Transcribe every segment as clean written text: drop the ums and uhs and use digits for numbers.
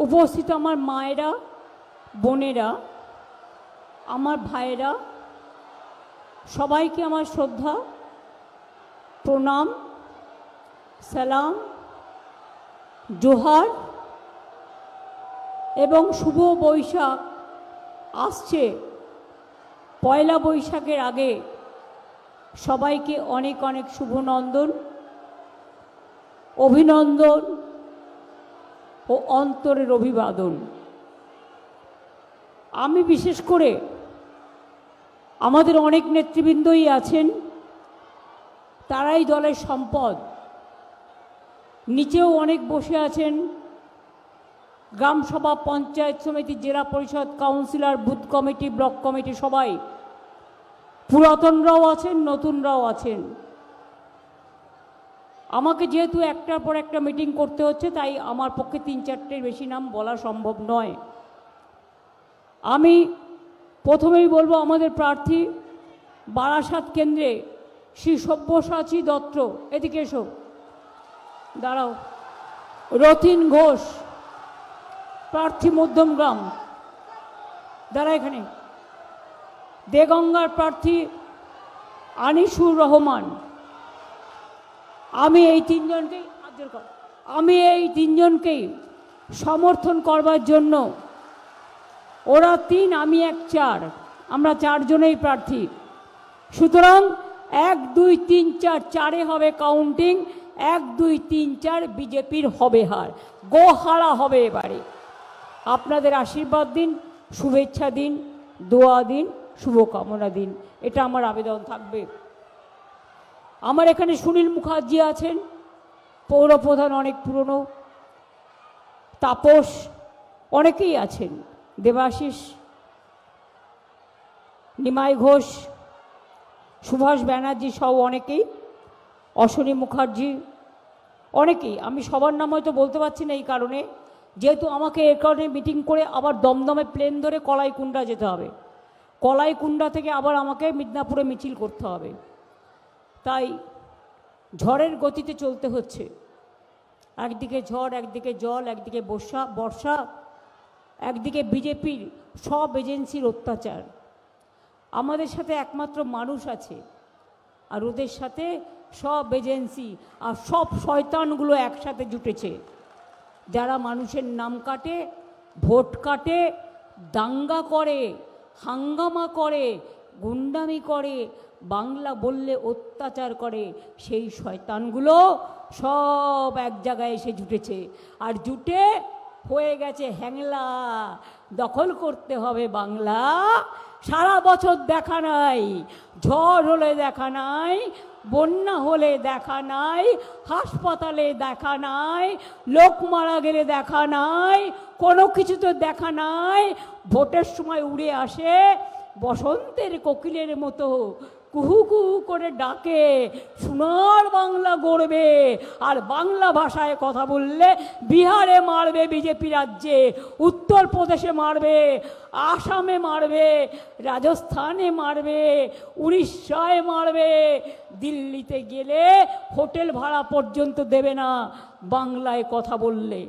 উপস্থিত আমার মায়েরা, বোনেরা, আমার ভাইয়েরা, সবাইকে আমার শ্রদ্ধা, প্রণাম, সালাম, জোহার এবং শুভ বৈশাখ আসছে। পয়লা বৈশাখের আগে সবাইকে অনেক অনেক শুভনন্দন, অভিনন্দন ও অন্তরের অভিবাদন। আমি বিশেষ করে আমাদের অনেক নেতৃবৃন্দই আছেন, তারাই দলের সম্পদ। নিচেও অনেক বসে আছেন, গ্রামসভা, পঞ্চায়েত সমিতি, জেলা পরিষদ, councillor, booth committee, block committee, সবাই পুরাতনরাও আছেন, নতুনরাও আছেন। আমাকে যেহেতু একটার পর একটা মিটিং করতে হচ্ছে, তাই আমার পক্ষে 3-4টের বেশি নাম বলা সম্ভব নয়। আমি প্রথমেই বলবো, আমাদের প্রার্থী বারাসাত কেন্দ্রে শ্রী সব্যসাচী দত্ত, এদিকে এসো, দাঁড়াও, রতিন ঘোষ, প্রার্থী মধ্যমগ্রাম, দাঁড়া এখানে, দেগঙ্গার প্রার্থী আনিসুর রহমান। আমি এই তিনজনকেই সমর্থন করবার জন্য, ওরা 3, আমি 1, 4, আমরা 4 জনেই প্রার্থী। সুতরাং 1, 2, 3, 4, 4-এ হবে কাউন্টিং, 1, 2, 3, 4 বিজেপির হবে হার, গোহারা হবে এবারে। আপনাদের আশীর্বাদ দিন, শুভেচ্ছা দিন, দোয়া দিন, শুভকামনা দিন, এটা আমার আবেদন থাকবে। আমার এখানে সুনীল মুখার্জি আছেন, পৌরপ্রধান, অনেক পুরনো, তাপস, অনেকেই আছেন, দেবাশিস, নিমাই ঘোষ, সুভাষ ব্যানার্জি সহ অনেকেই, অশ্বনী মুখার্জি, অনেকেই। আমি সবার নাম হয়তো বলতে পারছি না এই কারণে, যেহেতু আমাকে এর কারণে মিটিং করে আবার দমদমে প্লেন ধরে কলাইকুণ্ডা যেতে হবে, কলাইকুণ্ডা থেকে আবার আমাকে মিদনাপুরে মিছিল করতে হবে, তাই ঝড়ের গতিতে চলতে হচ্ছে। একদিকে ঝড়, একদিকে জল, একদিকে বর্ষা, একদিকে বিজেপির সব এজেন্সির অত্যাচার। আমাদের সাথে একমাত্র মানুষ আছে, আর ওদের সাথে সব এজেন্সি আর সব শয়তানগুলো একসাথে জুটেছে, যারা মানুষের নাম কাটে, ভোট কাটে, দাঙ্গা করে, হাঙ্গামা করে, গুন্ডামি করে, বাংলা বললে অত্যাচার করে। সেই শয়তানগুলো সব এক জায়গায় এসে জুটেছে, আর জুটে হয়ে গেছে হ্যাংলা, দখল করতে হবে বাংলা। সারা বছর দেখা নাই, ঝড় হলে দেখা নাই, বন্যা হলে দেখা নাই, হাসপাতালে দেখা নাই, লোক মারা গেলে দেখা নাই, কোনো কিছু তো দেখা নাই। ভোটের সময় উড়ে আসে বসন্তের কোকিলের মতো, কুহু কুহু করে ডাকে, সোনার বাংলা গড়বে। আর বাংলা ভাষায় কথা বললে বিহারে মারবে বিজেপি রাজ্যে, উত্তরপ্রদেশে মারবে, আসামে মারবে, রাজস্থানে মারবে, উড়িষ্যায় মারবে, দিল্লিতে গেলে হোটেল ভাড়া পর্যন্ত দেবে না বাংলায় কথা বললে।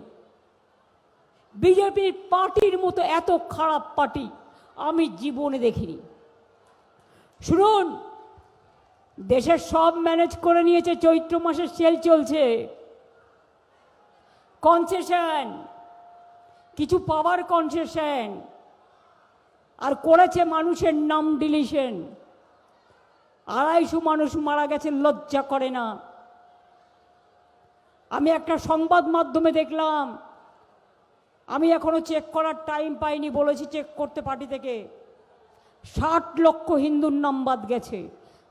বিজেপির পার্টির মতো এত খারাপ পার্টি আমি জীবনে দেখিনি। শুনুন, দেশের সব ম্যানেজ করে নিয়েছে, চৈত্র মাসের সেল চলছে, কনসেশন, কিছু পাওয়ার কনসেশন, আর করেছে মানুষের নাম ডিলিশন। 250 মানুষ মারা গেছে, লজ্জা করে না? আমি একটা সংবাদ মাধ্যমে দেখলাম, আমি এখনো চেক করার টাইম পাইনি, বলেছি চেক করতে পার্টি থেকে, 60 লক্ষ হিন্দুর নাম বাদ গেছে,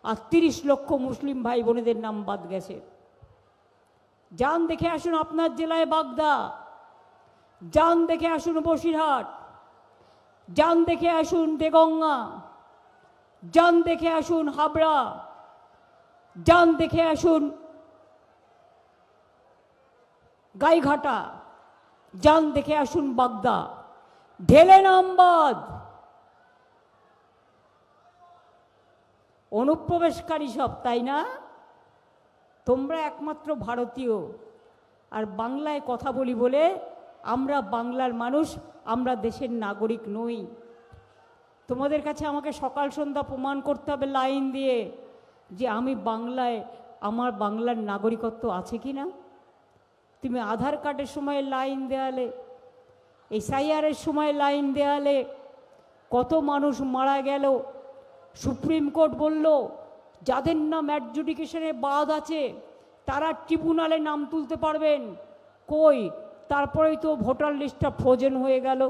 আর 30 লক্ষ মুসলিম ভাই বোনেদের নাম বাদ গেছে। যান দেখে আসুন আপনার জেলায় বাগদা, যান দেখে আসুন বসিরহাট, যান দেখে আসুন দেগঙ্গা, যান দেখে আসুন হাবড়া, যান দেখে আসুন গাইঘাটা, যান দেখে আসুন বাগদা, ঢেলে নাম বাদ। অনুপ্রবেশকারী সব, তাই না? তোমরা একমাত্র ভারতীয়, আর বাংলায় কথা বলি বলে আমরা বাংলার মানুষ, আমরা দেশের নাগরিক নই। তোমাদের কাছে আমাকে সকাল সন্ধ্যা প্রমাণ করতে হবে লাইন দিয়ে যে আমি বাংলায়, আমার বাংলার নাগরিকত্ব আছে কি না। তুমি আধার কার্ডের সময় লাইন দেয়ালে, এসআইআরের সময় লাইন দেয়ালে, কত মানুষ মারা গেল। সুপ্রিম কোর্ট বলল যাদের নাম অ্যাডজুডিকেশনে বাদ আছে তারা ট্রিব্যুনালে নাম তুলতে পারবেন। কই, তারপরেই তো ভোটার লিস্টটা ফ্রোজেন হয়ে গেল।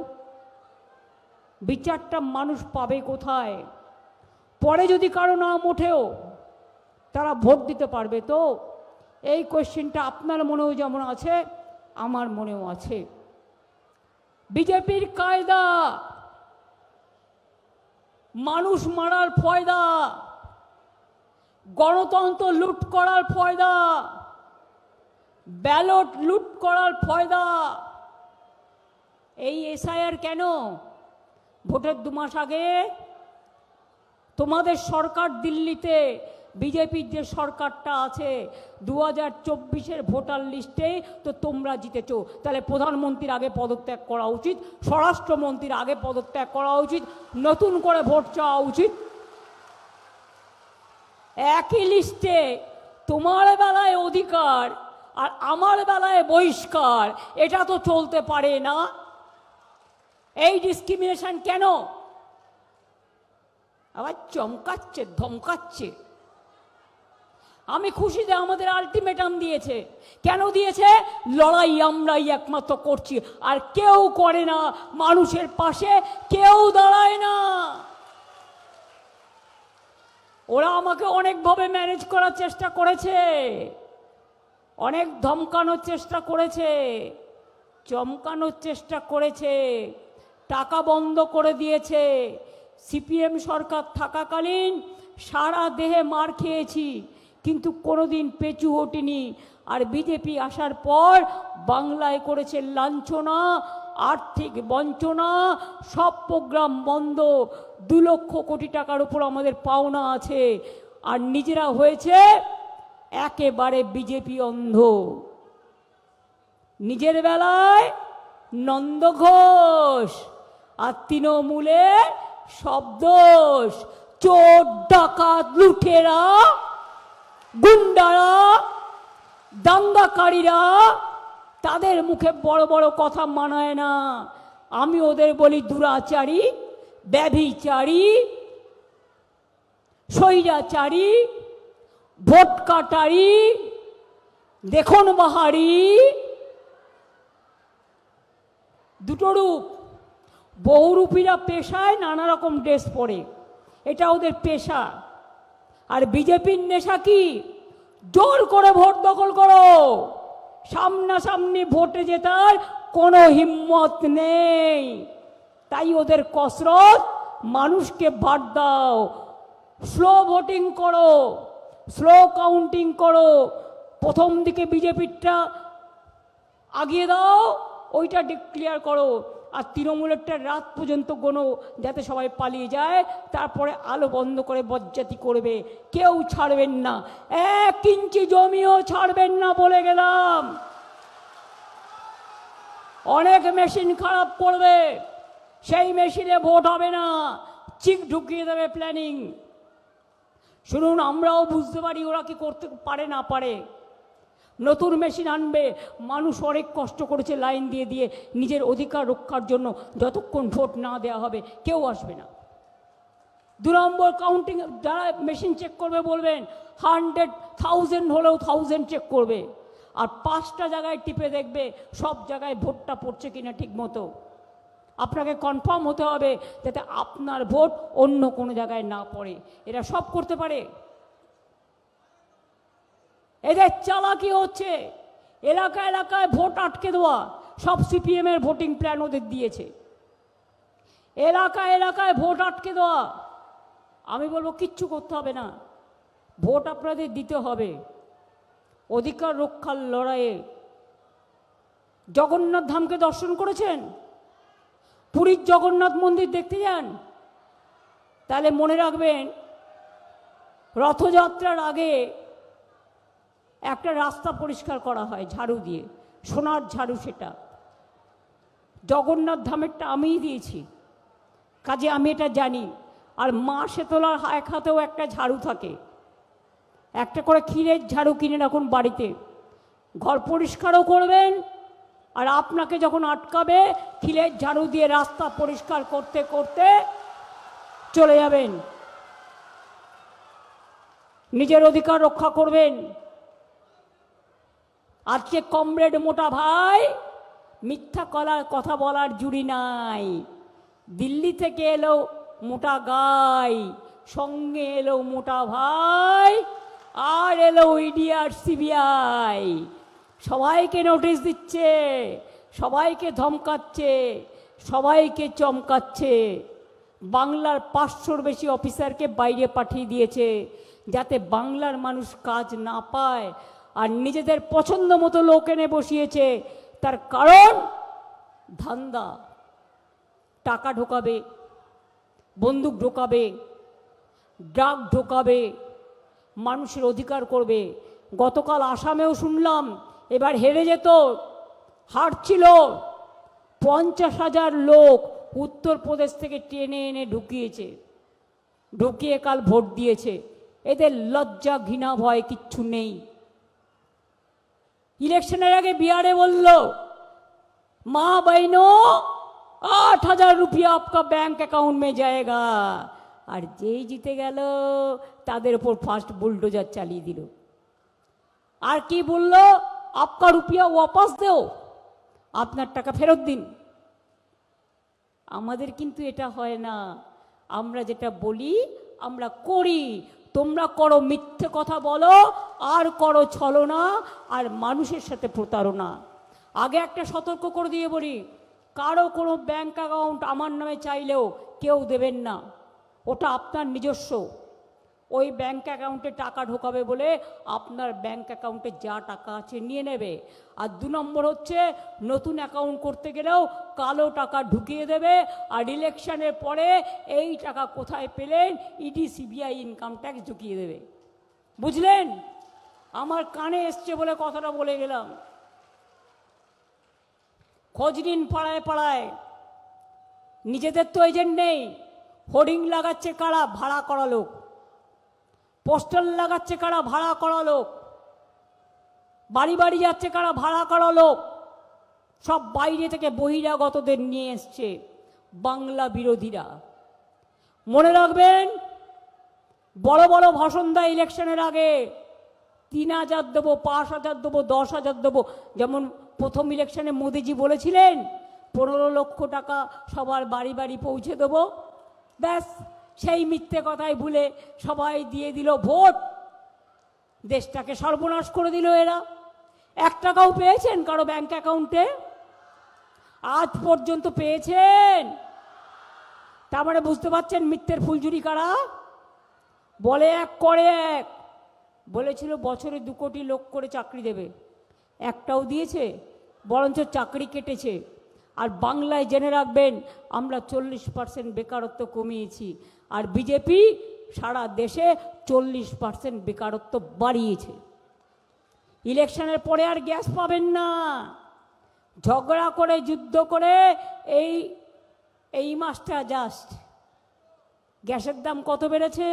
বিচারটা মানুষ পাবে কোথায়? পরে যদি কারো নাম ওঠেও তারা ভোট দিতে পারবে তো? এই কোয়েশ্চেনটা আপনার মনেও যেমন আছে আমার মনেও আছে। বিজেপির কায়দা, মানুষ মারার ফয়দা, গণতন্ত্র লুট করার ফয়দা, ব্যালট লুট করার ফয়দা। এই এসআইআর কেন? ভোটের 2 মাস আগে তোমাদের সরকার দিল্লিতে, বিজেপির যে সরকারটা আছে, 2024-এর ভোটার লিস্টে তো তোমরা জিতেছো। তাহলে প্রধানমন্ত্রীর আগে পদত্যাগ করা উচিত, স্বরাষ্ট্রমন্ত্রীর আগে পদত্যাগ করা উচিত, নতুন করে ভোট চাওয়া উচিত। একই লিস্টে তোমার বেলায় অধিকার আর আমার বেলায় বহিষ্কার, এটা তো চলতে পারে না। এই ডিসক্রিমিনেশন কেন? আবার চমকাচ্ছে, ধমকাচ্ছে। আমি খুশি যে আমাদের আলটিমেটাম দিয়েছে। কেন দিয়েছে? লড়াই আমরাই একমাত্র করছি, আর কেউ করে না। মানুষের পাশে কেউ দাঁড়ায় না। ওরা আমাকে অনেকভাবে ম্যানেজ করার চেষ্টা করেছে, অনেক ধমকানোর চেষ্টা করেছে, চমকানোর চেষ্টা করেছে, টাকা বন্ধ করে দিয়েছে। সিপিএম সরকার থাকাকালীন সারা দেহে মার খেয়েছি, কিন্তু কোনোদিন পেছু হটিনি। আর বিজেপি আসার পর বাংলায় করেছে লাঞ্ছনা, আর্থিক বঞ্চনা, সব প্রোগ্রাম বন্ধ। 2 লক্ষ কোটি টাকার উপর আমাদের পাওনা আছে, আর নিজেরা হয়েছে একেবারে বিজেপি অন্ধ। নিজের বেলায় নন্দ ঘোষ, আর তৃণমূলে সব দোষ। চোর, ডাকাত, লুঠেরা, গুন্ডারা, দাঙ্গাকারীরা, তাদের মুখে বড় বড় কথা মানায় না। আমি ওদের বলি দুরাচারী, ব্যভিচারী, স্বৈরাচারী, ভোট কাটারি, দেখুন বাহারি। দুটো রূপ। বহুরূপীরা পেশায় নানা রকম ড্রেস পরে, এটা ওদের পেশা। আর বিজেপির নেশা কি? জোর করে ভোট দখল করো, সামনাসামনি ভোটে জেতার কোনো হিম্মত নেই। তাই ওদের কসরত, মানুষকে বাদ দাও, স্লো ভোটিং করো, স্লো কাউন্টিং করো। প্রথম দিকে বিজেপিরটা আগিয়ে দাও, ওইটা ডিক্লেয়ার করো, আর তৃণমূলেরটা রাত পর্যন্ত গোনো, যাতে সবাই পালিয়ে যায়। তারপরে আলো বন্ধ করে বজ্জাতি করবে, কেউ ছাড়বেন না, 1 ইঞ্চি জমিও ছাড়বেন না বলে গেলাম। অনেক মেশিন খারাপ করবে, সেই মেশিনে ভোট হবে না, চিক ঢুকিয়ে দেবে প্ল্যানিং। শুনুন, আমরাও বুঝতে পারি ওরা কি করতে পারে না পারে। নতুন মেশিন আনবে, মানুষ অনেক কষ্ট করেছে লাইন দিয়ে দিয়ে নিজের অধিকার রক্ষার জন্য। যতক্ষণ ভোট না দেওয়া হবে কেউ আসবে না। 2 নম্বর কাউন্টিং, যারা মেশিন চেক করবে বলবেন 100,000 হলেও 1000 চেক করবে, আর 5টা জায়গায় টিপে দেখবে সব জায়গায় ভোটটা পড়ছে কিনা ঠিক মতো। আপনাকে কনফার্ম হতে হবে যাতে আপনার ভোট অন্য কোনো জায়গায় না পড়ে। এরা সব করতে পারে। এদের চালাকি হচ্ছে, এলাকা এলাকায় ভোট আটকে দেওয়া। সব সিপিএমের ভোটিং প্ল্যান ওদের দিয়েছে, এলাকায় এলাকায় ভোট আটকে দেওয়া। আমি বলবো কিচ্ছু করতে হবে না, ভোট আপনাদের দিতে হবে অধিকার রক্ষার লড়াইয়ে। জগন্নাথ ধামকে দর্শন করেছেন? পুরীর জগন্নাথ মন্দির দেখতে যান, তাহলে মনে রাখবেন রথযাত্রার আগে একটা রাস্তা পরিষ্কার করা হয় ঝাড়ু দিয়ে, সোনার ঝাড়ু সেটা। জগন্নাথ ধামেরটা আমিই দিয়েছি, কাজে আমি এটা জানি। আর মা শেতলার এক হাতেও একটা ঝাড়ু থাকে, একটা করে ক্ষীরের ঝাড়ু কিনে রাখুন বাড়িতে, ঘর পরিষ্কারও করবেন, আর আপনাকে যখন আটকাবে ক্ষীরের ঝাড়ু দিয়ে রাস্তা পরিষ্কার করতে করতে চলে যাবেন, নিজের অধিকার রক্ষা করবেন। আজকে কমরেড মোটা ভাই মিথ্যা কথা বলার জুড়ি নাই। দিল্লি থেকে এলো মোটা গাই, সঙ্গে এলো মোটা ভাই, আর এলো ইডি আর সিবিআই। সবাইকে নোটিশ দিচ্ছে, সবাইকে ধমকাচ্ছে, সবাইকে চমকাচ্ছে। বাংলার 500-র বেশি অফিসারকে বাইরে পাঠিয়ে দিয়েছে, যাতে বাংলার মানুষ কাজ না পায়। আর নিজেদের পছন্দ মতো লোক এনে বসিয়েছে, তার কারণ ধান্দা। টাকা ঢোকাবে, বন্দুক ঢোকাবে, ড্রাগ ঢোকাবে, মানুষের অধিকার করবে। গতকাল আসামেও শুনলাম এবার হেরে যেত, হারছিল, 50,000 লোক উত্তরপ্রদেশ থেকে টেনে এনে ঢুকিয়ে কাল ভোট দিয়েছে। এদের লজ্জা ঘৃণা ভয় কিচ্ছু নেই। ইলেকশনের আগে বিহারে বলল, মা বহনো 8,000 रुपया आपका बैंक अकाउंट में जाएगा। আর যেই জিতে গেল তাদের উপর ফার্স্ট বুলডোজার চালিয়ে দিল। আর কি বলল, आपका रुपया वापस दो, আপনার টাকা ফেরত দিন। আমাদের কিন্তু এটা হয় না। আমরা যেটা বলি আমরা করি। তোমরা করো মিথ্যে কথা বলো, আর করো ছলনা, আর মানুষের সাথে প্রতারণা। আগে একটা সতর্ক করে দিয়ে বলি, কারো কোনো ব্যাংক অ্যাকাউন্ট আমার নামে চাইলেও কেউ দেবেন না, ওটা আপনার নিজস্ব। ওই ব্যাংক অ্যাকাউন্টে টাকা ঢোকাবে বলে আপনার ব্যাংক অ্যাকাউন্টে যা টাকা আছে নিয়ে নেবে। আর 2 নম্বর হচ্ছে, নতুন অ্যাকাউন্ট করতে গেলেও কালো টাকা ঢুকিয়ে দেবে। আর ইলেকশনের পরে এই টাকা কোথায় পেলেন ইডি সিবিআই ইনকাম ট্যাক্স ঢুকিয়ে দেবে। বুঝলেন? আমার কানে এসছে বলে কথাটা বলে গেলাম। খোঁজ নিন পাড়ায় পাড়ায়। নিজেদের তো এজেন্ট নেই, হোর্ডিং লাগাচ্ছে কারা? ভাড়া করা লোক। পোস্টার লাগাচ্ছে কারা? ভাড়া করা লোক। বাড়ি বাড়ি যাচ্ছে কারা? ভাড়া করা লোক। সব বাইরে থেকে বহিরাগতদের নিয়ে এসছে বাংলা বিরোধীরা। মনে রাখবেন, বড় বড় ভাষণ দেয় ইলেকশনের আগে, 3,000 দেবো, 5,000 দেবো, 10,000 দেবো। যেমন প্রথম ইলেকশনে মোদিজি বলেছিলেন 15 লক্ষ টাকা সবার বাড়ি বাড়ি পৌঁছে দেবো। ব্যাস, সেই মিথ্যে কথাই ভুলে সবাই দিয়ে দিল ভোট, দেশটাকে সর্বনাশ করে দিল এরা। 1 টাকাও পেয়েছেন কারো ব্যাংক অ্যাকাউন্টে? আজ পর্যন্ত পেয়েছেন? তার মানে বুঝতে পারছেন মিথ্যের ফুলঝুরি কারা? বলে এক করে এক। বলেছিল বছরে 2 কোটি লোক করে চাকরি দেবে, একটাও দিয়েছে? বরঞ্চ চাকরি কেটেছে। আর বাংলায় জেনে রাখবেন, আমরা 40% বেকারত্ব কমিয়েছি, আর বিজেপি সারা দেশে 40% বেকারত্ব বাড়িয়েছে। ইলেকশনের পরে আর গ্যাস পাবেন না। ঝগড়া করে, যুদ্ধ করে এই মাসটা জাস্ট গ্যাসের দাম কত বেড়েছে,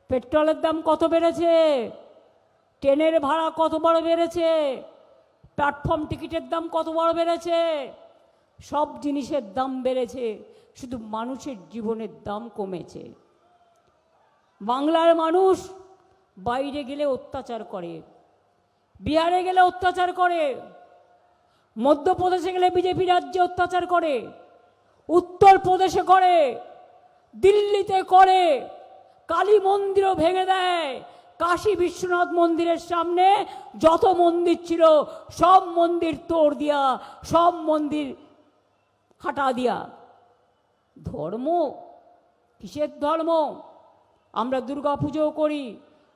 পেট্রোলের দাম কত বেড়েছে, ট্রেনের ভাড়া কত বড় বেড়েছে, প্ল্যাটফর্ম টিকিটের দাম কত বড় বেড়েছে। সব জিনিসের দাম বেড়েছে, শুধু মানুষের জীবনের দাম কমেছে। বাংলার মানুষ বাইরে গেলে অত্যাচার করে, বিহারে গেলে অত্যাচার করে, মধ্যপ্রদেশে গেলে বিজেপি রাজ্যে অত্যাচার করে, উত্তরপ্রদেশে করে, দিল্লিতে করে, কালী মন্দিরও ভেঙে দেয়। কাশী বিশ্বনাথ মন্দিরের সামনে যত মন্দির ছিল সব মন্দির তোড় দিয়া, সব মন্দির হাঁটা দিয়া। ধর্ম কিসের ধর্ম? আমরা দুর্গা পুজোও করি,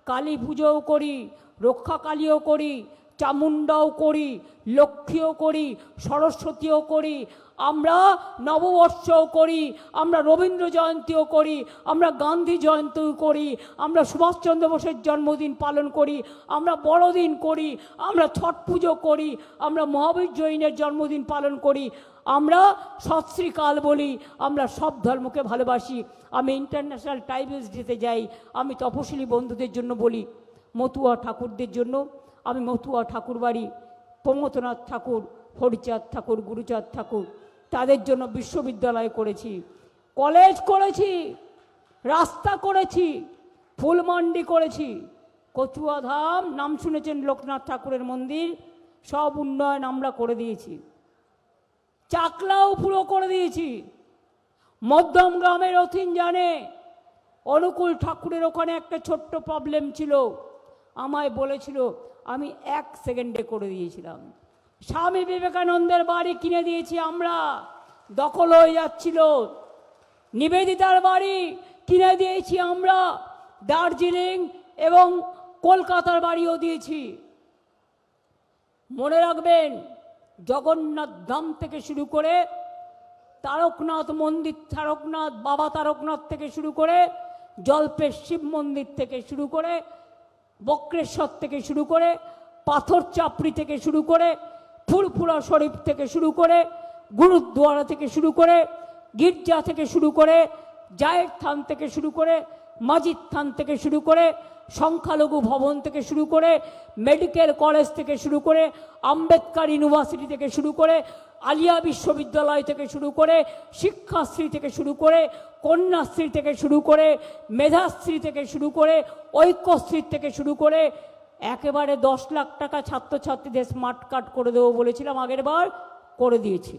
কালী পুজোও করি, রক্ষা কালীও করি, চামুণ্ডাও করি, লক্ষ্মীও করি, সরস্বতীও করি, আমরা নববর্ষও করি, আমরা রবীন্দ্র জয়ন্তীও করি, আমরা গান্ধী জয়ন্তীও করি, আমরা সুভাষচন্দ্র বোসের জন্মদিন পালন করি, আমরা বড়দিন করি, আমরা ছট পুজো করি, আমরা মহাবীর জৈনের জন্মদিন পালন করি, আমরা সৎ শ্রীকাল বলি, আমরা সব ধর্মকে ভালোবাসি। আমি ইন্টারন্যাশনাল ট্রাইবালস ডেতে যাই, আমি তপশিলি বন্ধুদের জন্য বলি, মতুয়া ঠাকুরদের জন্য আমি মতুয়া ঠাকুর বাড়ি, প্রমথনাথ ঠাকুর, হরিচাঁদ ঠাকুর, গুরুচাঁদ ঠাকুর, তাদের জন্য বিশ্ববিদ্যালয় করেছি, কলেজ করেছি, রাস্তা করেছি, ফুলমান্ডি করেছি, কচুয়াধাম নাম শুনেছেন লোকনাথ ঠাকুরের মন্দির, সব উন্নয়ন আমরা করে দিয়েছি। চাকলাও পুরো করে দিয়েছি। মধ্যম গ্রামের অথিন জানে, অনুকূল ঠাকুরের ওখানে একটা ছোট্ট প্রবলেম ছিল, আমায় বলেছিল, আমি 1 সেকেন্ডে করে দিয়েছিলাম। স্বামী বিবেকানন্দের বাড়ি কিনে দিয়েছি আমরা, দখল হয়ে যাচ্ছিল। নিবেদিতার বাড়ি কিনে দিয়েছি আমরা, দার্জিলিং এবং কলকাতার বাড়িও দিয়েছি। মনে রাখবেন, জগন্নাথ ধাম থেকে শুরু করে তারকনাথ মন্দির, তারকনাথ বাবা তারকনাথ থেকে শুরু করে জল্পের শিব মন্দির থেকে শুরু করে বক্রেশ্বর থেকে শুরু করে পাথর চাপড়ি থেকে শুরু করে ফুরফুরা শরীফ থেকে শুরু করে গুরুদ্বারা থেকে শুরু করে গির্জা থেকে শুরু করে জায়ের থান থেকে শুরু করে মাজিদ থান থেকে শুরু করে সংখ্যালঘু ভবন থেকে শুরু করে মেডিকেল কলেজ থেকে শুরু করে আম্বেদকর ইউনিভার্সিটি থেকে শুরু করে আলিয়া বিশ্ববিদ্যালয় থেকে শুরু করে শিক্ষাশ্রী থেকে শুরু করে কন্যাশ্রী থেকে শুরু করে মেধাশ্রী থেকে শুরু করে ঐক্যশ্রী থেকে শুরু করে একেবারে 10 লাখ টাকা ছাত্রছাত্রীদের স্মার্ট কার্ড করে দেবো বলেছিলাম, আগের বার করে দিয়েছি।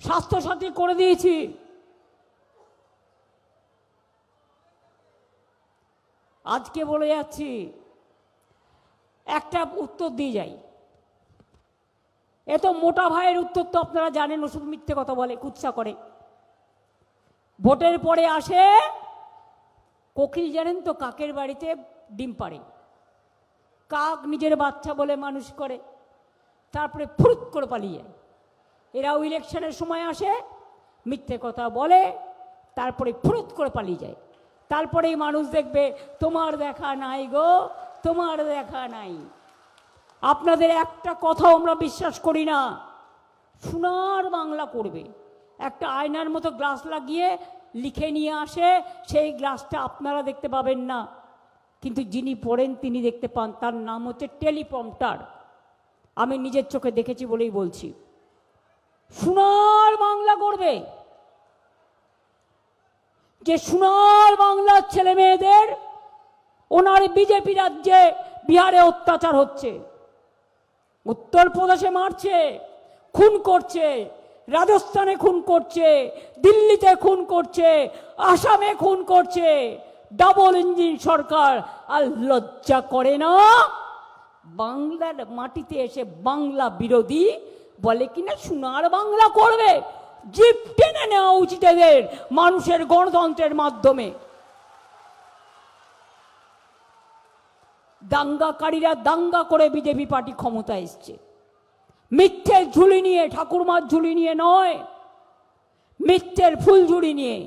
স্বাস্থ্যসাথী করে দিয়েছি। আজকে বলে যাচ্ছি, একটা উত্তর দিয়ে যাই। এ তো মোটা ভাইয়ের উত্তর তো আপনারা জানেন, ওষুধ মিথ্যে কথা বলে, কুৎসা করে। ভোটের পরে আসে কোকিল, জানেন তো কাকের বাড়িতে ডিম পাড়ে, কাক নিজের বাচ্চা বলে মানুষ করে, তারপরে ফুরুত করে পালিয়ে যায়। এরাও ইলেকশনের সময় আসে, মিথ্যে কথা বলে, তারপরে ফুরুত করে পালিয়ে যায়। তারপরেই মানুষ দেখবে তোমার দেখা নাই গো, তোমার দেখা নাই। আপনাদের একটা কথাও আমরা বিশ্বাস করি না। সোনার বাংলা করবে, একটা আয়নার মতো গ্লাস লাগিয়ে লিখে নিয়ে আসে, সেই গ্লাসটা আপনারা দেখতে পাবেন না, কিন্তু যিনি পড়েন তিনি দেখতে পান। তার নাম হচ্ছে টেলিপ্রম্পটার। আমি নিজের চোখে দেখেছি বলেই বলছি। সোনার বাংলা করবে, যে সোনার বাংলার ছেলে মেয়েদের ওনার বিজেপি রাজ্যে বিহারে অত্যাচার হচ্ছে, উত্তরপ্রদেশে মারছে, খুন করছে, রাজস্থানে খুন করছে, দিল্লিতে খুন করছে, আসামে খুন করছে, ডাবল ইঞ্জিন সরকার। আর লজ্জা করে না? বাংলার মাটিতে এসে বাংলা বিরোধী বলে কিনা সোনার বাংলা করবে। জিপ টেনে নেওয়া উচিত এদের মানুষের গণতন্ত্রের মাধ্যমে। দাঙ্গাকারীরা দাঙ্গা করে বিজেপি পার্টি ক্ষমতা এসছে, মিথ্যের ঝুলি নিয়ে, ঠাকুরমার ঝুলি নিয়ে নয়, মিথ্যের ফুলঝুড়ি নিয়ে।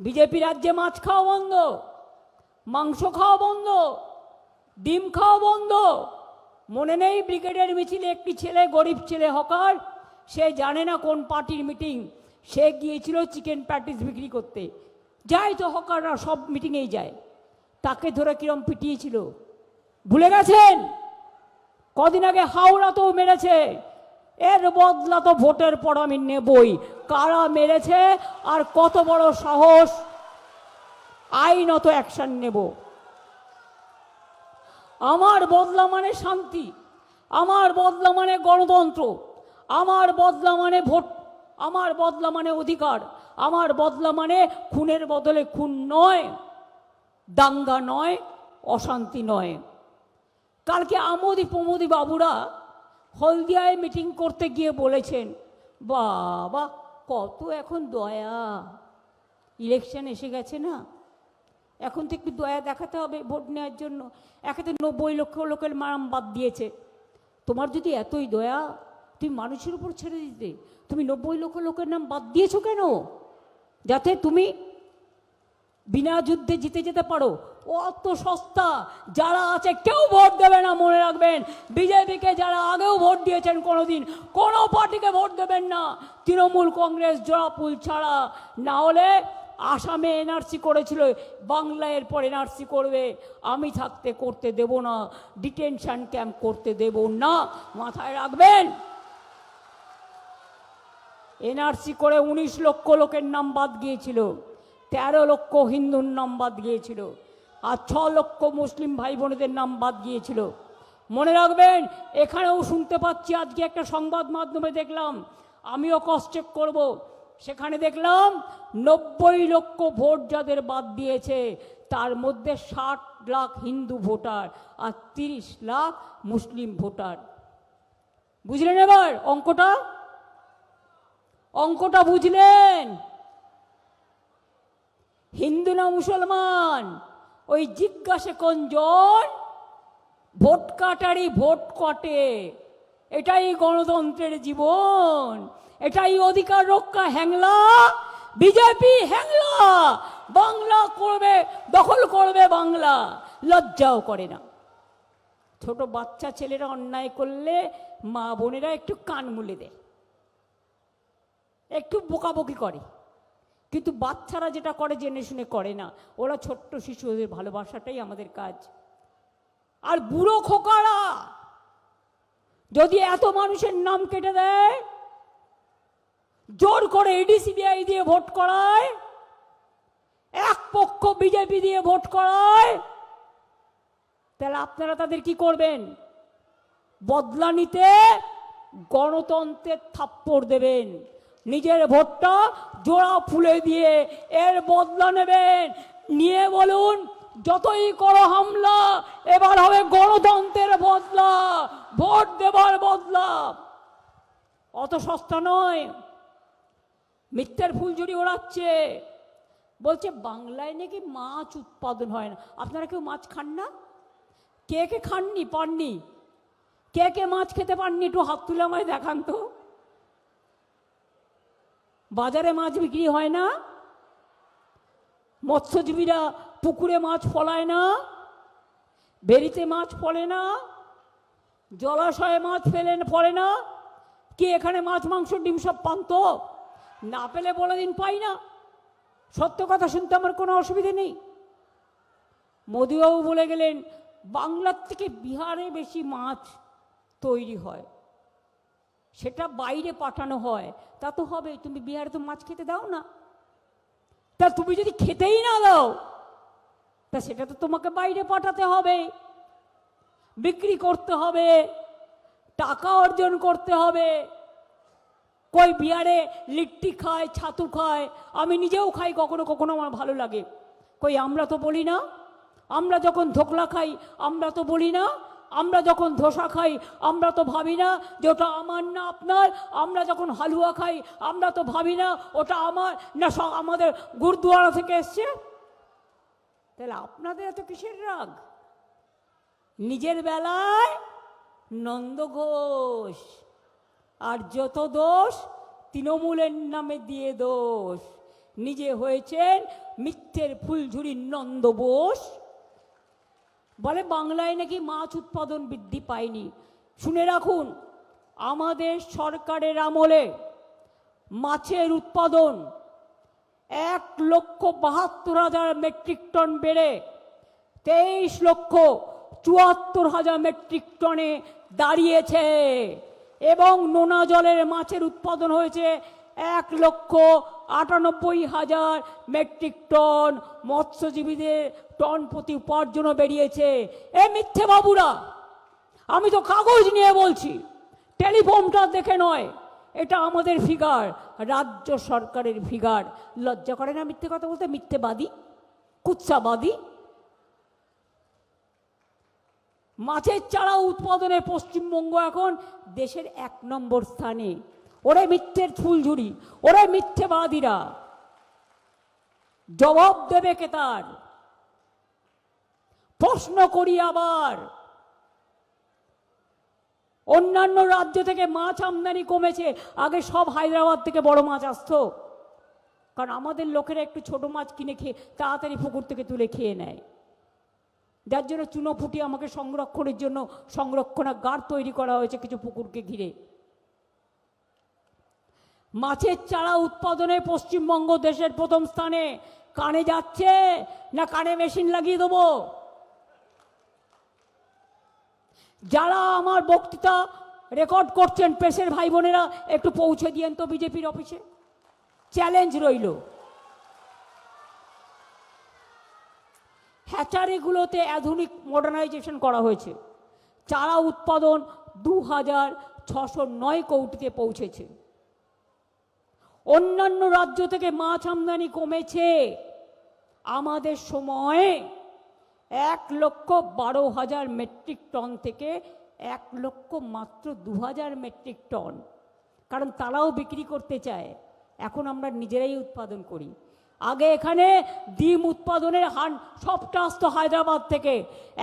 বিজেপি রাজ্যে মাছ খাওয়া বন্ধ, মাংস খাওয়া বন্ধ, ডিম খাওয়া বন্ধ। মনে নেই ব্রিগেডের মিছিলে একটি ছেলে, গরিব ছেলে, হকার, সে জানে না কোন পার্টির মিটিং, সে গিয়েছিল চিকেন প্যাটিস বিক্রি করতে। যায় তো হকাররা, সব মিটিংয়েই যায়। তাকে ধরে কিরম পিটিয়েছিল ভুলে গেছেন? কদিন আগে হাওড়াতেও মেরেছে। এর বদলা তো ভোটের পর আমি নেবই। কারা মেরেছে আর কত বড় সাহস, আইনত অ্যাকশন নেব। আমার বদলা মানে শান্তি, আমার বদলা মানে গণতন্ত্র, আমার বদলা মানে ভোট, আমার বদলা মানে অধিকার, আমার বদলা মানে খুনের বদলে খুন নয়, দাঙ্গা নয়, অশান্তি নয়। কালকে আমোদি প্রমোদি বাবুরা হলদিয়ায় মিটিং করতে গিয়ে বলেছেন, বাবা কত এখন দয়া, ইলেকশন এসে গেছে না, এখন তো একটু দয়া দেখাতে হবে ভোট নেওয়ার জন্য। একে তো 90 লক্ষ লোকের মারাম বাদ দিয়েছে, তোমার যদি এতই দয়া তুমি মানুষের উপর ছেড়ে দিতে। তুমি 90 লক্ষ লোকের নাম বাদ দিয়েছো কেন? যাতে তুমি বিনা যুদ্ধে জিতে যেতে পারো। অত সস্তা। যারা আছে কেউ ভোট দেবে না, মনে রাখবেন। বিজেপিকে যারা আগেও ভোট দিয়েছেন কোনোদিন, কোনো পার্টিকে ভোট দেবেন না, তৃণমূল কংগ্রেস জোড়াফুল ছাড়া। না হলে আসামে এনআরসি করেছিল, বাংলায় এরপর এনআরসি করবে। আমি থাকতে করতে দেব না, ডিটেনশন ক্যাম্প করতে দেব না, মাথায় রাখবেন। এনআরসি করে 19 লক্ষ লোকের নাম বাদ গিয়েছিল, 13 লক্ষ হিন্দুর নাম বাদ গিয়েছিল, আর 6 লক্ষ মুসলিম ভাই বোনেদের নাম বাদ গিয়েছিল। মনে রাখবেন, এখানেও শুনতে পাচ্ছি, আজকে একটা সংবাদ মাধ্যমে দেখলাম, আমিও ক্রস চেক করব, সেখানে দেখলাম 90 লক্ষ ভোট যাদের বাদ দিয়েছে, তার মধ্যে 60 লাখ হিন্দু ভোটার আর 30 লাখ মুসলিম ভোটার। বুঝলেন এবার অঙ্কটা? অঙ্কটা বুঝলেন? হিন্দু না মুসলমান, ওই জিজ্ঞাসে কোনজন, ভোট কাটারি ভোট কাটে। এটাই গণতন্ত্রের জীবন, এটাই অধিকার রক্ষা। হ্যাংলা বিজেপি, হ্যাংলা। বাংলা করবে, দখল করবে বাংলা, লজ্জাও করে না। ছোট বাচ্চা ছেলেরা অন্যায় করলে মা বোনেরা একটু কান মুলে দেয়, একটু বকাবকি করে, কিন্তু বাচ্চারা যেটা করে জেনে শুনে করে না। ওরা ছোট্ট শিশু, ওদের ভালোবাসাটাই আমাদের কাজ। আর বুড়ো খোকারা যদি এত মানুষের নাম কেটে দেয়, জোর করে ইডি সিবিআই দিয়ে ভোট করায়, এক পক্ষ বিজেপি দিয়ে ভোট করায়, তাহলে আপনারা তাদের কি করবেন? বদলা নিতে গণতন্ত্রের থাপ্পড় দেবেন, নিজের ভোটটা জোড়া ফুলে দিয়ে এর বদলা নেবেন। নিয়ে বলুন, যতই করো হামলা, এবার হবে গণতন্ত্রের বদলা, ভোট দেবার বদলা। অত সস্তা নয়। মিথ্যের ফুলঝুরি ওড়াচ্ছে, বলছে বাংলায় নাকি মাছ উৎপাদন হয় না। আপনারা কেউ মাছ খান না? কে কে খাননি, পাননি? কে কে মাছ খেতে পাননি একটু হাত তুলে আমায় দেখান তো। বাজারে মাছ বিক্রি হয় না, মৎস্যজীবীরা পুকুরে মাছ ফলায় না, ভেরিতে মাছ ফলে না, জলাশয়ে মাছ ফলে না। কি এখানে মাছ, মাংস, ডিম সব পান তো? না পেলে বলে দিন পাই না। সত্য কথা শুনতে আমার কোনো অসুবিধে নেই। মোদিবাবু বলে গেলেন বাংলার থেকে বিহারে বেশি মাছ তৈরি হয়, সেটা বাইরে পাঠানো হয়। তা তো হবে, তুমি বিহারে তো মাছ খেতে দাও না, তা তুমি যদি খেতেই না দাও, তা সেটা তো তোমাকে বাইরে পাঠাতে হবে, বিক্রি করতে হবে, টাকা অর্জন করতে হবে। কই বিহারে লিট্টি খায়, ছাতু খায়, আমি নিজেও খাই, কখনো কখনো আমার ভালো লাগে। কই আমরা তো বলি না? আমরা যখন ধোকলা খাই আমরা তো বলি না? আমরা যখন ধোসা খাই আমরা তো ভাবি না যে ওটা আমার না আপনার? আমরা যখন হালুয়া খাই আমরা তো ভাবি না ওটা আমার না আমাদের গুরুদুয়ারা থেকে এসছে? তাহলে আপনাদের এত কিসের রাগ? নিজের বেলায় নন্দ ঘোষ, আর যত দোষ তৃণমূলের নামে দিয়ে দোষ। নিজে হয়েছেন মিথ্যের ফুলঝুরির নন্দ বোস। বলে বাংলায় নাকি মাছ উৎপাদন বৃদ্ধি পায়নি। শুনে রাখুন, আমাদের সরকারের আমলে মাছের উৎপাদন 1,72,000 মেট্রিক টন বেড়ে 23,74,000 মেট্রিক টনে দাঁড়িয়েছে, এবং নোনা জলের মাছের উৎপাদন হয়েছে 1,98,000 মেট্রিক টন। মৎস্যজীবীদের টন প্রতি উপার্জনও বেরিয়েছে। এ মিথ্যে বাবুরা, আমি তো কাগজ নিয়ে বলছি, টেলিফোনটা দেখে নয়। এটা আমাদের ফিগার, রাজ্য সরকারের ফিগার। লজ্জা করে না মিথ্যে কথা বলতে? মিথ্যেবাদী, কুৎসাবাদী। মাছের চারা উৎপাদনে পশ্চিমবঙ্গ এখন দেশের 1 নম্বর স্থানে। ওরে মিথ্যের ফুলঝুরি, ওরে মিথ্যেবাদীরা, জবাব দেবে কে তার? প্রশ্ন করি আবার, অন্যান্য রাজ্য থেকে মাছ আমদানি কমেছে। আগে সব হায়দ্রাবাদ থেকে বড় মাছ আসতো, কারণ আমাদের লোকেরা একটু ছোট মাছ কিনে খেয়ে তাড়াতাড়ি পুকুর থেকে তুলে খেয়ে নেয়। যার জন্য চুনোপুঁটি আমাকে সংরক্ষণের জন্য সংরক্ষণাগার তৈরি করা হয়েছে কিছু পুকুরকে ঘিরে। মাছের চারা উৎপাদনে পশ্চিমবঙ্গ দেশের প্রথম স্থানে। কানে যাচ্ছে না কানে মেশিন লাগিয়ে দেবো? যারা আমার বক্তৃতা রেকর্ড করছেন প্রেসের ভাই বোনেরা, একটু পৌঁছে দিয়েন তো বিজেপির অফিসে। চ্যালেঞ্জ রইল। হ্যাচারিগুলোতে আধুনিক মডার্নাইজেশন করা হয়েছে। চারা উৎপাদন 2609 কৌটিতে পৌঁছেছে। অন্যান্য রাজ্য থেকে মাছ আমদানি কমেছে। আমাদের সময়ে 1,12,000 মেট্রিক টন থেকে 1,00,000 মাত্র 2,000 মেট্রিক টন, কারণ তারাও বিক্রি করতে চায়। এখন আমরা নিজেরাই উৎপাদন করি। আগে এখানে ডিম উৎপাদনের হার সবটা আসতো হায়দ্রাবাদ থেকে,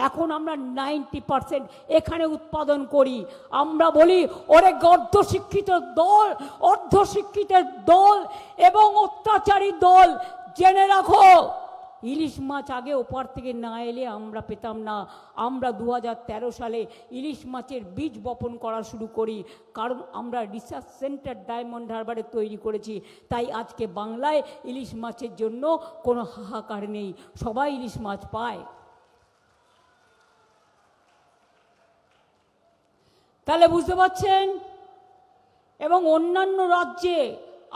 এখন আমরা 90% এখানে উৎপাদন করি। আমরা বলি ওরে অর্ধশিক্ষিত দল, অর্ধশিক্ষিতের দল এবং অত্যাচারী দল, জেনে রাখো ইলিশ মাছ আগে ওপার থেকে না এলে আমরা পেতাম না। আমরা 2013 সালে ইলিশ মাছের বীজ বপন করা শুরু করি, কারণ আমরা রিসার্চ সেন্টার ডায়মন্ড হারবারে তৈরি করেছি। তাই আজকে বাংলায় ইলিশ মাছের জন্য কোনো হাহাকার নেই, সবাই ইলিশ মাছ পায়। তাহলে বুঝতে পারছেন? এবং অন্যান্য রাজ্যে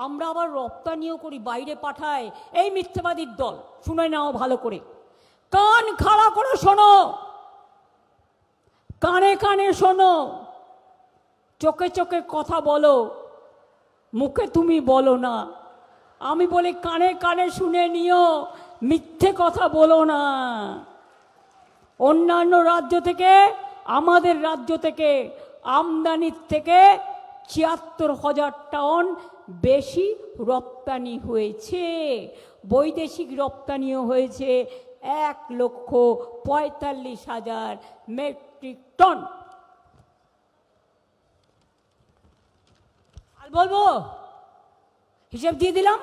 আমরা আবার রপ্তানিও করি, বাইরে পাঠায় এই মিথ্যাবাদীর দল। শুনে নাও ভালো করে, কান খাড়া করে শোনো, কানে কানে শোনো, চোখে চোখে কথা বলো, মুখে তুমি বলো না। আমি বলি কানে কানে শুনে নিও, মিথ্যে কথা বলো না। অন্যান্য রাজ্য থেকে আমাদের রাজ্য থেকে আমদানির থেকে ৭৪,০০০ টন বেশি রপ্তানি হয়েছে। বৈদেশিক রপ্তানিও হয়েছে ১,৪৫,০০০ মেট্রিক টন। আর বলবো হিসেব দিয়ে দিলাম।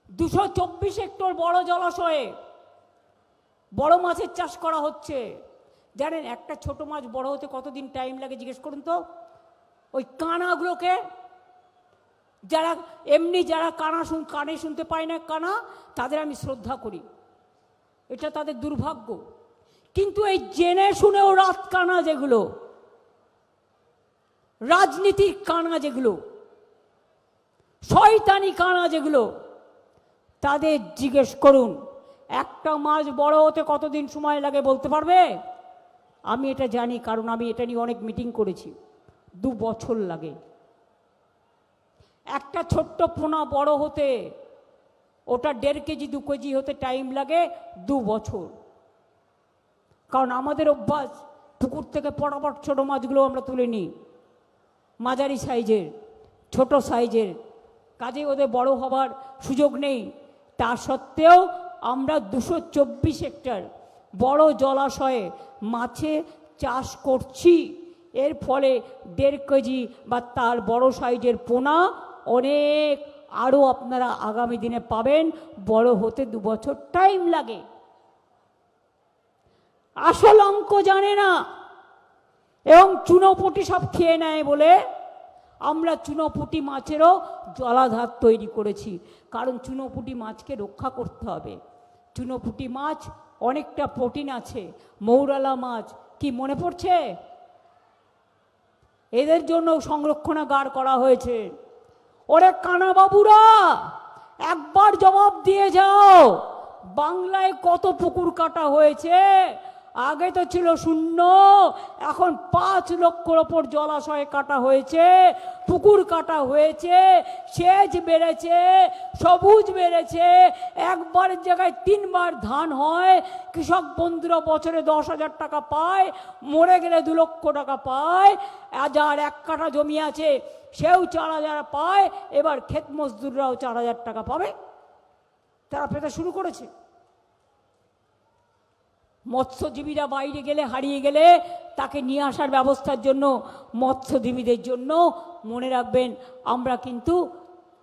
224 হেক্টর বড় জলাশয়ে বড় মাছের চাষ করা হচ্ছে। জানেন একটা ছোট মাছ বড় হতে কতদিন টাইম লাগে জিজ্ঞেস করুন তো? ওই কানাগুলোকে, যারা এমনি যারা কানে শুনতে পায় না কানা, তাদের আমি শ্রদ্ধা করি, এটা তাদের দুর্ভাগ্য। কিন্তু এই জেনে শুনেও রাত কানা যেগুলো, রাজনীতির কানা যেগুলো, শয়তানি কানা যেগুলো, তাদের জিজ্ঞেস করুন একটা মাছ বড় হতে কতদিন সময় লাগে বলতে পারবে? আমি এটা জানি, কারণ আমি এটা নিয়ে অনেক মিটিং করেছি। 2 বছর লাগে একটা ছোট্ট পোনা বড় হতে, ওটা 1.5 কেজি 2 কেজি হতে টাইম লাগে 2 বছর। কারণ আমাদের অভ্যাস পুকুর থেকে পটাপট ছোট মাছগুলো আমরা তুলে নিই, মাঝারি সাইজের ছোট সাইজের, কাজে ওদের বড় হবার সুযোগ নেই। তা সত্ত্বেও আমরা 224 হেক্টর বড় জলাশয়ে মাছে চাষ করছি। এর ফলে 1.5 কেজি বা তার বড় সাইজের পোনা অনেক আরও আপনারা আগামী দিনে পাবেন। বড় হতে 2 বছর টাইম লাগে। আসল অঙ্ক জানে না এবং চুনোপুঁটি সব খেয়ে নেয় বলে আমরা চুনোপুঁটি মাছেরও জলাধার তৈরি করেছি, কারণ চুনোপুঁটি মাছকে রক্ষা করতে হবে। চুনোপুঁটি মাছ অনেকটা প্রোটিন আছে। মৌরালা মাছ কি মনে পড়ছে? এদের জন্য সংরক্ষণাগার করা হয়েছে। ওরে কানাবাবুরা, একবার জবাব দিয়ে যাও, বাংলায় কত পুকুর কাটা হয়েছে? আগে তো ছিল 0, এখন 5 লক্ষর ওপর জলাশয় কাটা হয়েছে, পুকুর কাটা হয়েছে, সেচ বেড়েছে, সবুজ বেড়েছে, একবারের জায়গায় 3 বার ধান হয়। কৃষক বন্ধুরা বছরে 10,000 টাকা পায়, মরে গেলে 2 লক্ষ টাকা পায়। যার 1 কাঠা জমি আছে সেও 4,000 পায়। এবার ক্ষেত মজদুররাও 4,000 টাকা পাবে, তারা পেতে শুরু করেছে। মৎস্যজীবীরা বাইরে গেলে, হারিয়ে গেলে তাকে নিয়ে আসার ব্যবস্থার জন্য মৎস্যজীবীদের জন্য মনে রাখবেন আমরা কিন্তু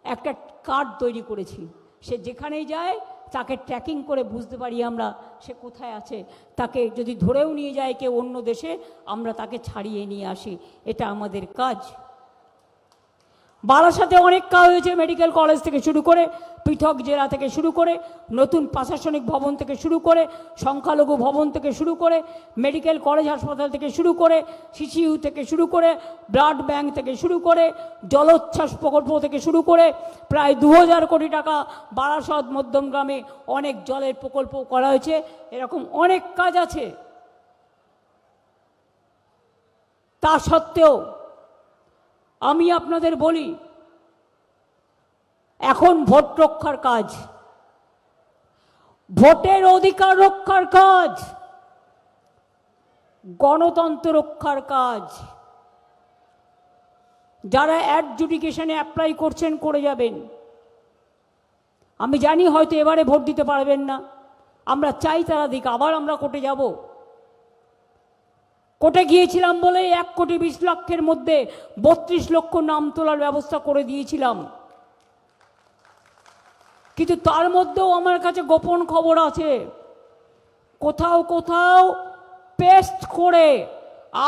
একটা কার্ড তৈরি করেছি। সে যেখানেই যায় তাকে ট্র্যাকিং করে বুঝতে পারি আমরা সে কোথায় আছে। তাকে যদি ধরেও নিয়ে যায় কেউ অন্য দেশে, আমরা তাকে ছাড়িয়ে নিয়ে আসি। এটা আমাদের কাজ। বারাসাতে অনেক কাজ হয়েছে, মেডিকেল কলেজ থেকে শুরু করে, পৃথক জেলা থেকে শুরু করে, নতুন প্রশাসনিক ভবন থেকে শুরু করে, সংখ্যালঘু ভবন থেকে শুরু করে, মেডিকেল কলেজ হাসপাতাল থেকে শুরু করে, সিসিইউ থেকে শুরু করে, ব্লাড ব্যাংক থেকে শুরু করে, জলোচ্ছ্বাস প্রকল্প থেকে শুরু করে, প্রায় 2000 কোটি টাকা বারাসত মধ্যমগ্রামে অনেক জলের প্রকল্প করা হয়েছে। এরকম অনেক কাজ আছে। তা সত্ত্বেও আমি আপনাদের বলি, এখন ভোট রক্ষার কাজ, ভোটের অধিকার রক্ষার কাজ, গণতন্ত্র রক্ষার কাজ। যারা অ্যাডজুডিকেশনে অ্যাপ্লাই করছেন করে যাবেন। আমি জানি হয়তো এবারে ভোট দিতে পারবেন না, আমরা চাই তারা দিক। আবার আমরা কোর্টে যাব। কোর্টে গিয়েছিলাম বলে 1,20,00,000-এর মধ্যে 32 লক্ষ নাম তোলার ব্যবস্থা করে দিয়েছিলাম। কিন্তু তার মধ্যেও আমার কাছে গোপন খবর আছে, কোথাও কোথাও পেস্ট করে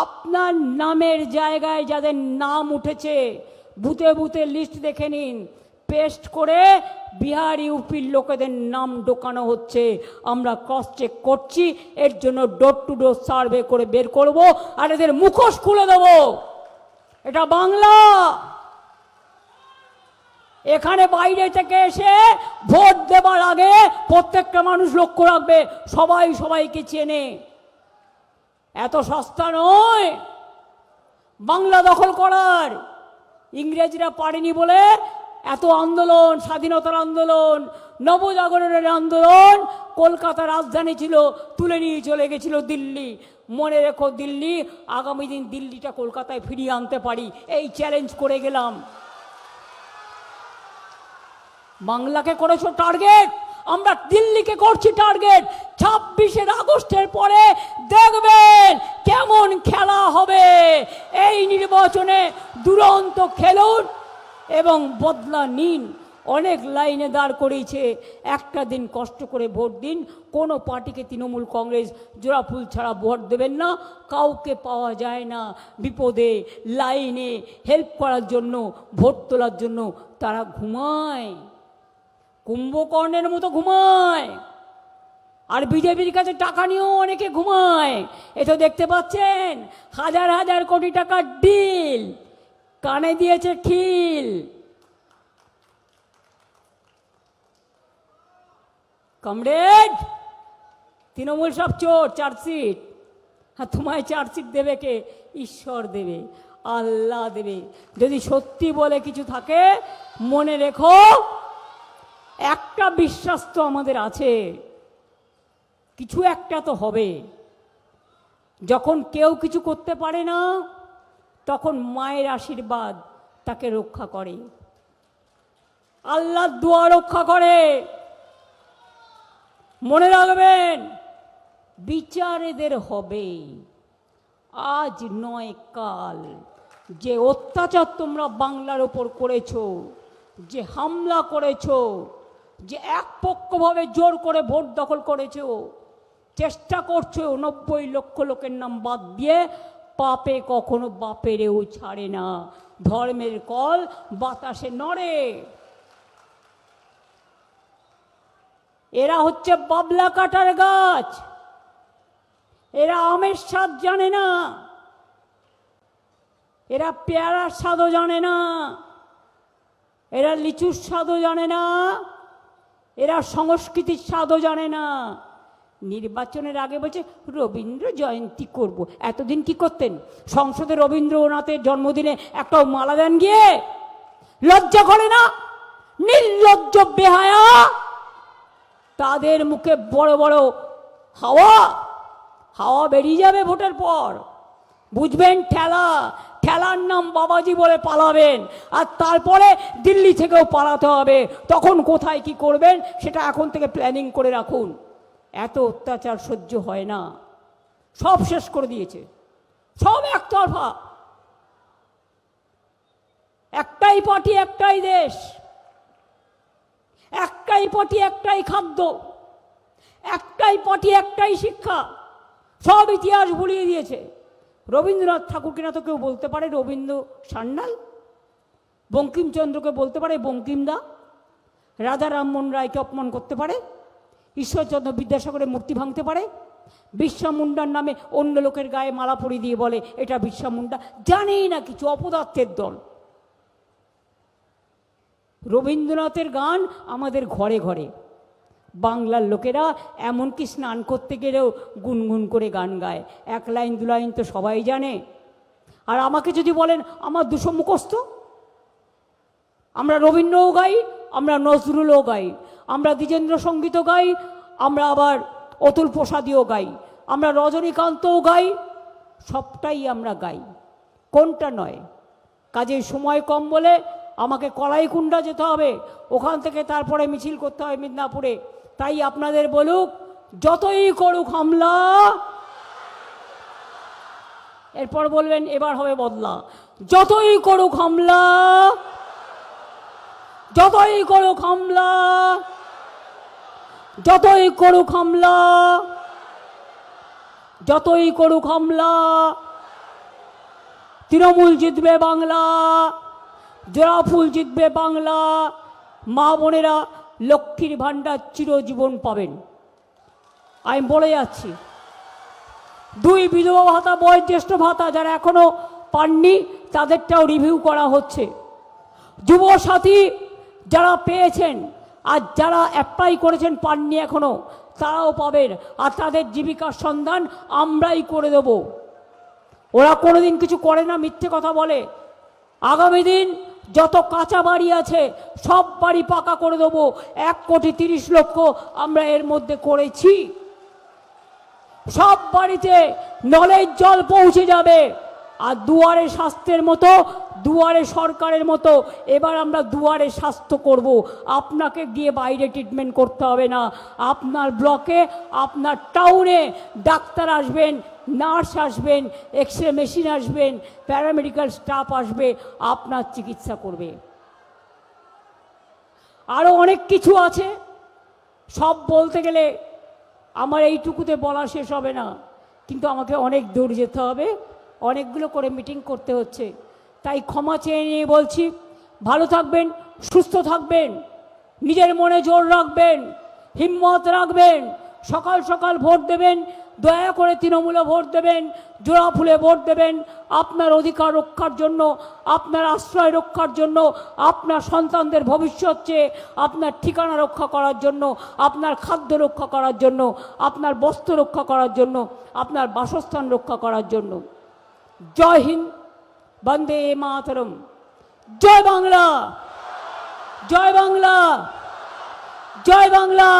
আপনার নামের জায়গায় যাদের নাম উঠেছে, বুথে বুথে লিস্ট দেখে নিন, পেস্ট করে বিহার ইউপির লোকেদের নাম ঢোকানো হচ্ছে। আমরা ক্রস চেক করছি, এর জন্য ডোর টু ডোর সার্ভে করে বের করব, আর এদের মুখোশ খুলে দেব। এটা বাংলা। এখানে বাইরে থেকে এসে ভোট দেবার আগে প্রত্যেকটা মানুষ লক্ষ্য রাখবে সবাই সবাইকে চেনে। এত সস্তা নয় বাংলা দখল করার। ইংরেজরা পারেনি বলে এত আন্দোলন, স্বাধীনতার আন্দোলন, নবজাগরণের আন্দোলন, কলকাতা রাজধানী ছিল, তুলে নিয়ে চলে গেছিল দিল্লি। মনে রেখো দিল্লি, আগামী দিন দিল্লিটা কলকাতায় ফিরিয়ে আনতে পারি, এই চ্যালেঞ্জ করে গেলাম। বাংলাকে করেছো টার্গেট, আমরা দিল্লিকে করছি টার্গেট। 26 আগস্টের পরে দেখবেন কেমন খেলা হবে। এই নির্বাচনে দুরন্ত খেলুন এবং বদলা নিন। অনেক লাইনে দাঁড় করিয়েছে, একটা দিন কষ্ট করে ভোট দিন। কোনো পার্টিকে তৃণমূল কংগ্রেস জোড়া ফুল ছাড়া ভোট দেবেন না। কাউকে পাওয়া যায় না বিপদে, লাইনে হেল্প করার জন্য, ভোট তোলার জন্য। তারা ঘুমায়, কুম্ভকর্ণের মতো ঘুমায়। আর বিজেপির কাছে টাকা নিয়েও অনেকে ঘুমায়। এ তো দেখতে পাচ্ছেন, হাজার হাজার কোটি টাকার ডিল, কানে দিয়েছে খিল। কমরেড, তৃণমূল সব চোর, চার্জশিট। হ্যাঁ, তোমায় চার্জশিট দেবে কে? ঈশ্বর দেবে, আল্লাহ দেবে। যদি সত্যি বলে কিছু থাকে মনে রেখো, একটা বিশ্বাস তো আমাদের আছে, কিছু একটা তো হবে। যখন কেউ কিছু করতে পারে না, তখন মায়ের আশীর্বাদ তাকে রক্ষা করে, আল্লাহর দোয়া রক্ষা করে। মনে রাখবেন, বিচার এদের হবে, আজ নয় কাল। যে অত্যাচার তোমরা বাংলার ওপর করেছো, যে হামলা করেছো, যে একপক্ষভাবে জোর করে ভোট দখল করেছো, চেষ্টা করছো 90 লক্ষ লোকের নাম বাদ দিয়ে, পাপে কখনো বাপেরেও ছাড়ে না। ধর্মের কল বাতাসে নড়ে। এরা হচ্ছে বাবলা কাটার গাছ। এরা আমের স্বাদ জানে না, এরা পেয়ারার স্বাদও জানে না, এরা লিচুর স্বাদও জানে না, এরা সংস্কৃতির স্বাদও জানে না। নির্বাচনের আগে বলছে রবীন্দ্র জয়ন্তী করব। এতদিন কি করতেন? সংসদে রবীন্দ্রনাথের জন্মদিনে একটা মালা দেন গিয়ে? লজ্জা করে না? নির্লজ্জ বেহায়া। তাদের মুখে বড় বড় হাওয়া হাওয়া বেরিয়ে যাবে ভোটের পর, বুঝবেন ঠেলা। ঠেলার নাম বাবাজি বলে পালাবেন, আর তারপরে দিল্লি থেকেও পালাতে হবে। তখন কোথায় কি করবেন সেটা এখন থেকে প্ল্যানিং করে রাখুন। এত অত্যাচার সহ্য হয় না, সব শেষ করে দিয়েছে, সব একতরফা, একটাই পার্টি একটাই দেশ, একটাই পার্টি একটাই খাদ্য, একটাই পার্টি একটাই শিক্ষা, সব ইতিহাস ভুলিয়ে দিয়েছে। রবীন্দ্রনাথ ঠাকুরকে না তো কেউ বলতে পারে রবীন্দ্র সান্যাল, বঙ্কিমচন্দ্রকে বলতে পারে বঙ্কিমদা, রাজা রামমোহন রায়কে অপমান করতে পারে, ঈশ্বরচন্দ্র বিদ্যাসাগরের মূর্তি ভাঙতে পারে, বিরসা মুন্ডার নামে অন্য লোকের গায়ে মালা পরিয়ে দিয়ে বলে এটা বিরসা মুন্ডা, জানেই না কিছু, অপদার্থের দল। রবীন্দ্রনাথের গান আমাদের ঘরে ঘরে, বাংলার লোকেরা এমনকি স্নান করতে গেলেও গুনগুন করে গান গায়, এক লাইন দু লাইন তো সবাই জানে। আর আমাকে যদি বলেন আমার দুশো মুখস্থ, আমরা রবীন্দ্রও গাই, আমরা নজরুলও গাই, আমরা দ্বিজেন্দ্র সঙ্গীতও গাই, আমরা আবার অতুল প্রসাদীও গাই, আমরা রজনীকান্তও গাই, সবটাই আমরা গাই, কোনটা নয়। কাজেই সময় কম বলে আমাকে কলাইকুণ্ডা যেতে হবে, ওখান থেকে তারপরে মিছিল করতে হবে মিদনাপুরে। তাই আপনাদের বলুক, যতই করুক হামলা, এরপর বলবেন এবার হবে বদলা, যতই করুক হামলা, যতই করুক হামলা, যতই করুক হামলা, যতই করুক হামলা, তৃণমূল জিতবে বাংলা, জোড়াফুল জিতবে বাংলা, মা বোনেরা লক্ষ্মীর ভাণ্ডার চিরজীবন পাবেন। আমি বলে যাচ্ছি, 2 বিধবা ভাতা, বয়োজ্যেষ্ঠ ভাতা যারা এখনো পাননি তাদেরটাও রিভিউ করা হচ্ছে। যুবসাথী যারা পেয়েছেন আর যারা অ্যাপ্লাই করেছেন পাননি এখনো, তারাও পাবেন, আর তাদের জীবিকার সন্ধান আমরাই করে দেব। ওরা কোনোদিন কিছু করে না, মিথ্যে কথা বলে। আগামী দিন যত কাঁচা বাড়ি আছে সব বাড়ি পাকা করে দেবো, 1,30,00,000 আমরা এর মধ্যে করেছি। সব বাড়িতে নলের জল পৌঁছে যাবে। আর দুয়ারে স্বাস্থ্যের মতো, দুয়ারে সরকারের মতো এবার আমরা দুয়ারে স্বাস্থ্য করব। আপনাকে গিয়ে বাইরে ট্রিটমেন্ট করতে হবে না, আপনার ব্লকে, আপনার টাউনে ডাক্তার আসবেন, নার্স আসবেন, এক্সরে মেশিন আসবেন, প্যারামেডিক্যাল স্টাফ আসবে, আপনার চিকিৎসা করবে। আরও অনেক কিছু আছে, সব বলতে গেলে আমার এইটুকুতে বলা শেষ হবে না, কিন্তু আমাকে অনেক দূর যেতে হবে, অনেকগুলো করে মিটিং করতে হচ্ছে। তাই ক্ষমা চেয়ে নিয়ে বলছি, ভালো থাকবেন, সুস্থ থাকবেন, নিজের মনে জোর রাখবেন, হিম্মত রাখবেন, সকাল সকাল ভোট দেবেন, দয়া করে তৃণমূলে ভোট দেবেন, জোড়াফুলে ভোট দেবেন, আপনার অধিকার রক্ষার জন্য, আপনার আশ্রয় রক্ষার জন্য, আপনার সন্তানদের ভবিষ্যৎ চেয়ে, আপনার ঠিকানা রক্ষা করার জন্য, আপনার খাদ্য রক্ষা করার জন্য, আপনার বস্ত্র রক্ষা করার জন্য, আপনার বাসস্থান রক্ষা করার জন্য। জয় হিন্দ, বন্দে মাতরম, জয় বাংলা, জয় বাংলা, জয় বাংলা।